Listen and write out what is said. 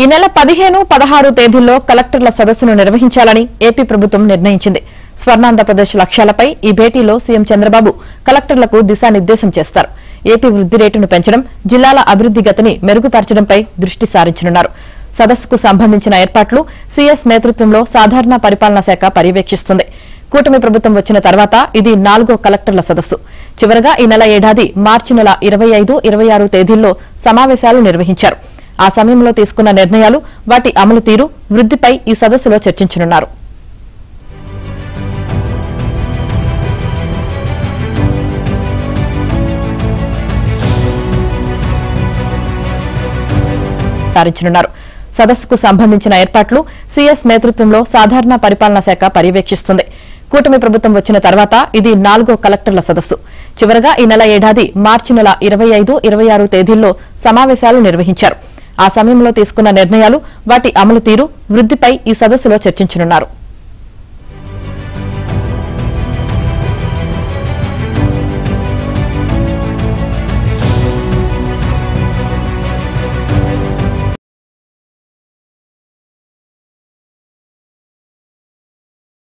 ఈ నెల 15, 16 తేదీల్లో కలెక్టర్ల సదస్సును నిర్వహించాలని ఏపీ ప్రభుత్వం నిర్ణయించింది. స్వర్ణాంధ్రప్రదేశ్ లక్ష్యాలపై ఈ భేటీలో సీఎం చంద్రబాబు కలెక్టర్లకు దిశానిర్దేశం చేస్తారు. ఏపీ వృద్ధి రేటును పెంచడం, జిల్లాల అభివృద్ది గతిని మెరుగుపరచడంపై దృష్టి సారించనున్నారు. సదస్సుకు సంబంధించిన ఏర్పాట్లు సీఎస్ నేతృత్వంలో సాధారణ పరిపాలనా శాఖ పర్యవేక్షిస్తుంది. కూటమి ప్రభుత్వం వచ్చిన తర్వాత ఇది 4వ కలెక్టర్ల సదస్సు. చివరగా ఈ నెల ఏడాది మార్చి నెల 25, 26 తేదీల్లో సమావేశాలు నిర్వహించారు. ఆ సమయంలో తీసుకున్న నిర్ణయాలు, వాటి అమలు తీరు, వృద్దిపై ఈ సదస్సులో చర్చించనున్నారు. సదస్సుకు సంబంధించిన ఏర్పాట్లు సీఎస్ నేతృత్వంలో సాధారణ పరిపాలనా శాఖ పర్యవేక్షిస్తుంది. కూటమి ప్రభుత్వం వచ్చిన తర్వాత ఇది 4వ కలెక్టర్ల సదస్సు. చివరగా ఈ నెల ఏడాది మార్చి నెల 25, 26 తేదీల్లో సమావేశాలు నిర్వహించారు. ఆ సమయంలో తీసుకున్న నిర్ణయాలు, వాటి అమలు తీరు, వృద్దిపై ఈ సదస్సులో చర్చించనున్నారు.